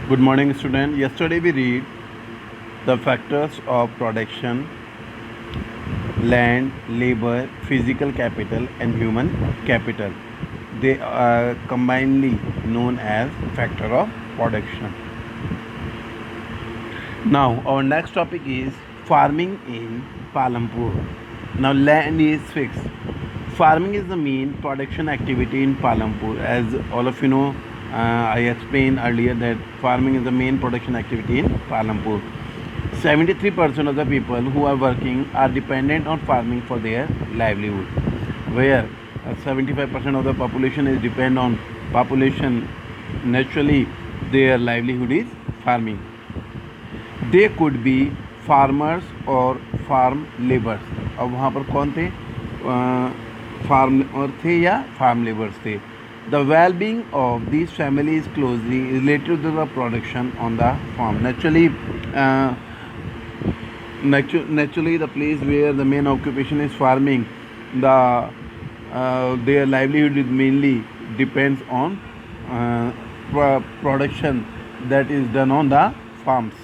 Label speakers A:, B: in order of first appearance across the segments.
A: Good morning, student. Yesterday we read the factors of production: land, labor, physical capital, and human capital. They are combinedly known as factor of production. Now, our next topic is farming in Palampur. Now, land is fixed. Farming is the main production activity in Palampur. As all of you know, I explained earlier that farming is the main production activity in Palampur. 73% of the people who are working are dependent on farming for their livelihood, where 75% of the population is dependent on population. Naturally, their livelihood is farming. They could be farmers or farm labours. अब वहाँ पर कौन थे? Farmer थे या farm labours थे. The well being of this family is closely related to the production on the farm. Naturally the place where the main occupation is farming, their livelihood is mainly depends on production that is done on the farms.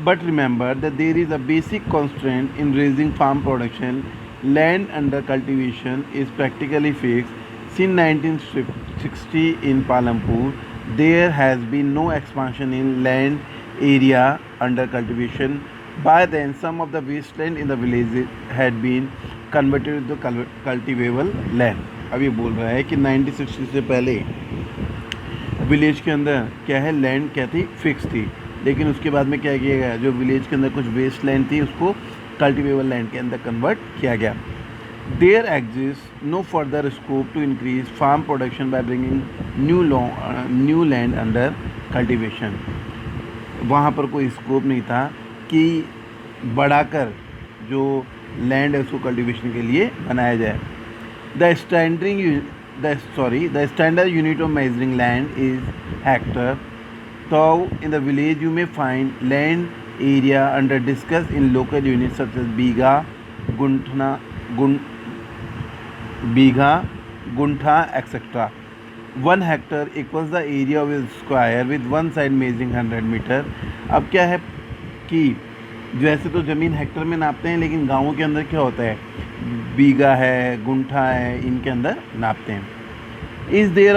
A: But remember that there is a basic constraint in raising farm production. Land under cultivation is practically fixed. Since 1960 in Palampur, there has been no expansion in land area under cultivation. By then, some of the wasteland in the villages had been converted to cultivable land. अब ये बोल रहा है कि 1960 से पहले village के अंदर क्या है, लैंड क्या थी, फिक्स थी. लेकिन उसके बाद में क्या किया गया, जो विलेज के अंदर कुछ वेस्ट लैंड थी उसको कल्टिवेबल लैंड के अंदर कन्वर्ट किया गया. There exist no further scope to increase farm production by bringing new land under cultivation. वहाँ पर कोई स्कोप नहीं था कि बढ़ाकर जो लैंड है उसको कल्टिवेशन के लिए बनाया जाए. The standard unit of measuring land is Hector. So in the village you may find land area under discussed in local units such as Bigha, Guntha, etc. 1 hectare equals the area of a square with one side measuring 100 meter. अब क्या है कि वैसे तो ज़मीन Hector में नापते हैं, लेकिन गाँवों के अंदर क्या होता है, बीघा है, गुंठा है, इनके अंदर नापते हैं. Is there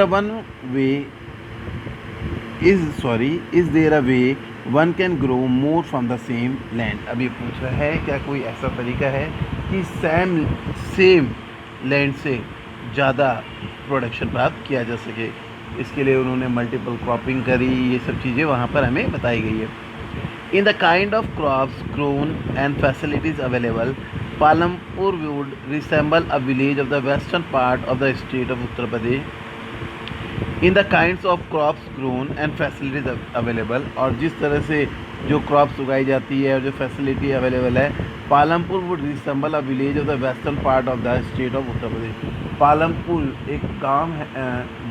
A: a way one can grow more from the same land? अभी पूछ रहा है क्या कोई ऐसा तरीका है कि सेम लैंड से ज़्यादा प्रोडक्शन प्राप्त किया जा सके. इसके लिए उन्होंने मल्टीपल क्रॉपिंग करी, ये सब चीज़ें वहाँ पर हमें बताई गई है. In the kind of crops grown and facilities available, Palampur would resemble a village of the western part of the state of Uttar Pradesh. In the kinds of crops grown and facilities available, और जिस तरह से जो crops उगाई जाती है और जो फैसिलिटी अवेलेबल है, Palampur would resemble a village of the western part of the state of Uttar Pradesh. Palampur एक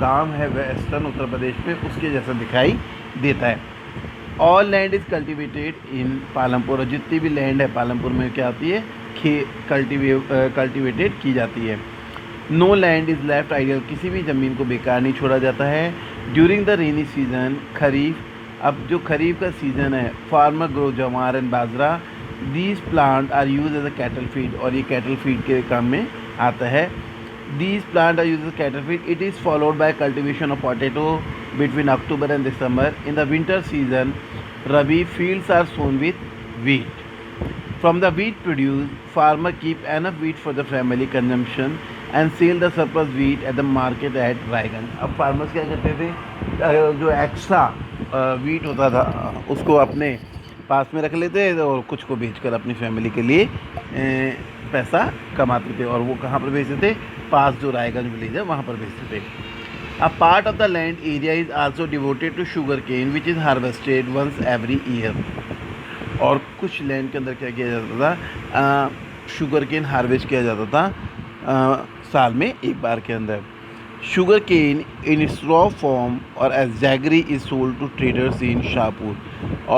A: गांव है वेस्टर्न उत्तर प्रदेश में, उसके जैसा दिखाई देता है. All land is cultivated in Palampur. और जितनी भी लैंड है पालमपुर में क्या आती है, कल्टिवेटेड की जाती है. No land is left ideal. किसी भी ज़मीन को बेकार नहीं छोड़ा जाता है. During the rainy season, kharif, अब जो खरीफ का सीज़न है, farmer grow jowar and bajra. These plant are use as a cattle feed, और ये कैटल फीड के काम में आता है. These plant are use as cattle feed. It is followed by cultivation of potato between October and December. In the winter season, rabi fields are sown with wheat. From the wheat produced, farmer keep enough wheat for the family consumption and sell the surplus wheat at the market at Raiganj. अब farmers क्या करते थे, जो extra wheat होता था उसको अपने पास में रख लेते और कुछ को बेचकर अपनी फैमिली के लिए पैसा कमाते थे. और वो कहाँ पर बेचते थे, पास जो रायगंज विलेज है वहाँ पर बेचते थे. A part of the land area is also devoted to sugar cane which is harvested once every year. और कुछ लैंड के अंदर क्या किया जाता था, शुगर केन हार्वेस्ट किया जाता था साल में एक बार के अंदर. Sugar cane in its raw form or as jaggery is sold to traders in Shahpur.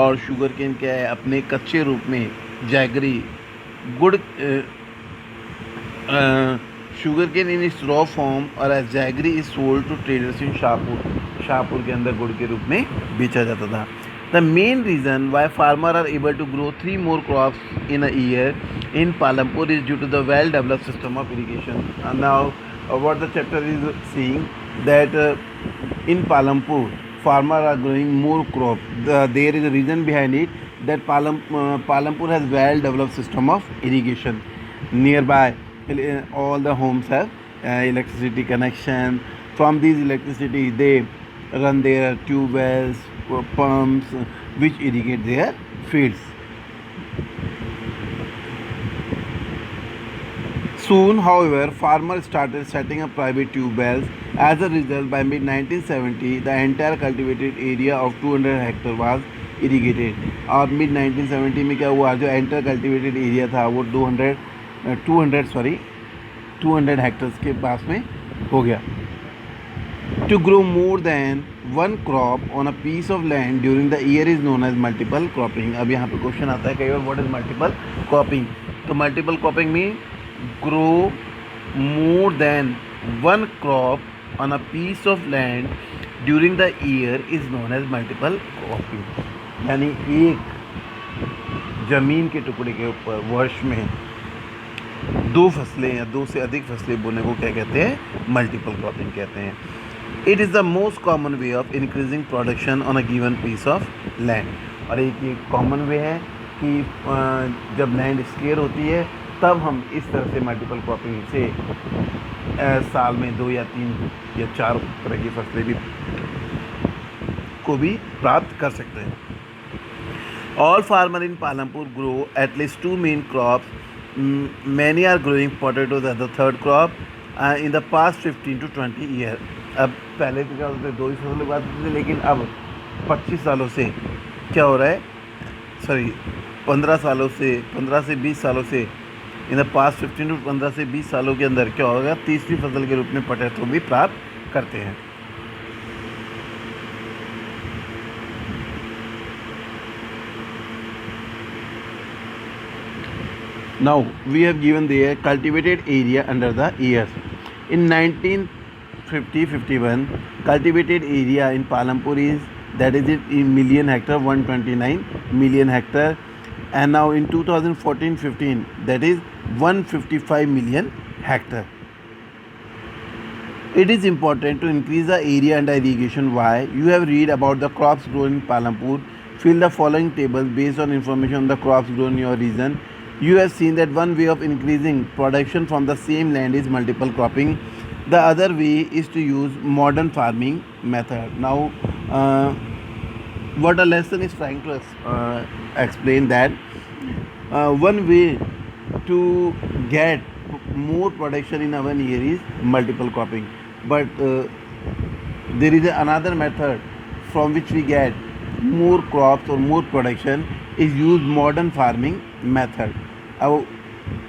A: और शुगर केन क्या है, अपने कच्चे रूप में जैगरी गुड़ sugar cane in its raw form or as jaggery is sold to traders in Shahpur के अंदर गुड़ के रूप में बेचा जाता था. The main reason why farmer are able to grow 3 more crops in a year in Palampur is due to the well developed system of irrigation. And now what the chapter is seeing that in Palampur farmer are growing more crop. There is a reason behind it that Palampur has well developed system of irrigation. Nearby all the homes have electricity connection. From these electricity they run their tube wells, pumps which irrigate their fields. Soon, however, farmers started setting up private tube wells. As a result, by mid-1970, the entire cultivated area of 200 hectares was irrigated. और mid-1970 में क्या हुआ, जो enter cultivated area था वो 200 hectares के पास में हो गया. To grow more than one crop on a piece of land during the year is known as multiple cropping. अब यहाँ पे क्वेश्चन आता है कई बार, what is multiple cropping? तो multiple cropping में grow more than one crop on a piece of land during the year is known as multiple cropping. यानी एक ज़मीन के टुकड़े के ऊपर वर्ष में 2 फसलें या 2 से अधिक फसलें बोने को क्या कहते हैं? मल्टीपल क्रॉपिंग कहते हैं. It is the most common way of increasing production on a given piece of land. और एक ये कॉमन वे है कि जब लैंड स्केयर होती है तब हम इस तरह से मल्टीपल क्रॉपिंग से साल में 2 या 3 या 4 तरह की फसलें भी प्राप्त कर सकते हैं. All farmer in Palampur grow at least 2 main crops. Many are growing potatoes as the third crop in the past 15 to 20 years. अब पहले तो क्या होते 2 ही फसलें उगाते थे, लेकिन अब 25 सालों से क्या हो रहा है, 15 से 20 सालों से इन द पास्ट 15 टू 15 से 20 सालों के अंदर क्या होगा, तीसरी फसल के रूप में पोटैटो भी प्राप्त करते हैं. Now we have given the cultivated area under the years. In 1950-51, cultivated area in Palampur is, that is it, in million hectare, 129 million hectare, and now in 2014-15, that is 155 million hectare. It is important to increase the area under irrigation. Why? You have read about the crops grown in Palampur. Fill the following tables based on information on the crops grown in your region. You have seen that one way of increasing production from the same land is multiple cropping. The other way is to use modern farming method. Now, what a lesson is trying to explain that one way to get more production in one year is multiple cropping. But there is another method from which we get more crops or more production is use modern farming method.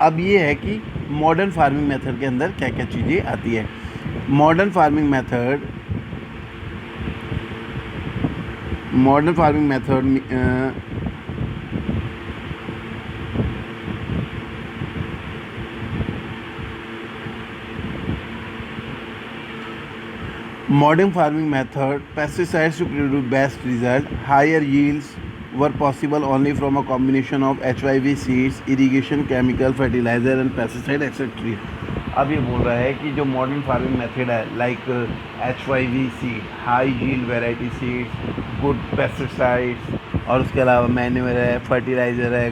A: अब ये है कि modern farming method के अंदर क्या क्या चीज़ें आती है. Modern farming method Modern farming method, pesticides to produce best result. Higher yields were possible only from a combination of HYV seeds, irrigation, chemical, fertilizer and pesticide etc. अब ये बोल रहा है कि जो मॉडर्न फार्मिंग मेथड है, like HYV seed, high yield variety seeds, good pesticides, और उसके अलावा मैन्योर है, फर्टिलाइज़र है,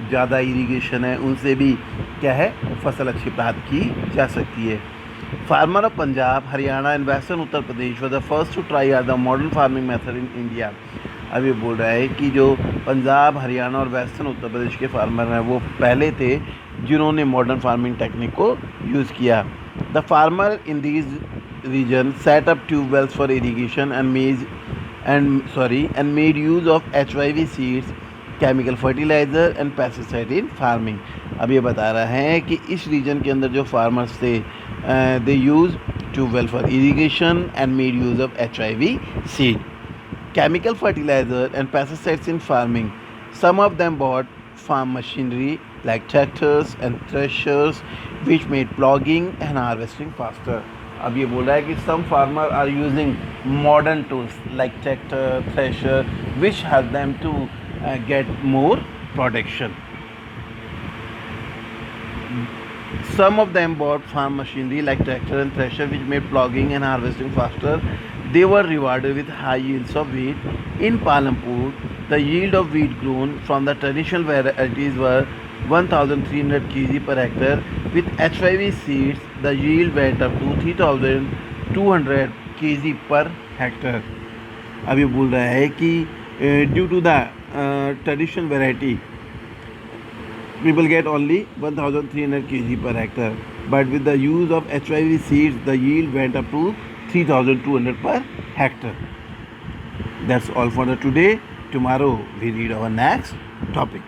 A: ज़्यादा इरिगेशन है, उनसे भी क्या है, फसल अच्छी प्राप्त की जा सकती है. Farmer of Punjab, Haryana and Western Uttar Pradesh were the first to try the modern farming method in India. अब ये बोल रहा है कि जो पंजाब, हरियाणा और वेस्टर्न उत्तर प्रदेश के फार्मर हैं वो पहले थे जिन्होंने मॉडर्न फार्मिंग टेक्निक को यूज़ किया. The farmer in these region set up tube wells for irrigation and made use of HYV seeds, chemical fertiliser and pesticide in farming. अब ये बता रहा है कि इस रीजन के अंदर जो फार्मर्स थे they use tube well for irrigation and made use of HYV seed, chemical fertilizer and pesticides in farming. Some of them bought farm machinery like tractors and threshers which made ploughing and harvesting faster. अब ये बोल रहा है कि some farmer are using modern tools like tractor, thresher which help them to get more production. Some of them bought farm machinery like tractor and thresher which made ploughing and harvesting faster. They were rewarded with high yields of wheat. In Palampur, the yield of wheat grown from the traditional varieties were 1,300 kg per hectare. With H5V seeds, the yield went up to 3,200 kg per hectare. अब ये बोल रहा है कि due to the traditional variety people get only 1,300 kg per hectare, but with the use of H5V seeds the yield went up to 3,200 per hectare. That's all for the today. Tomorrow we read our next topic.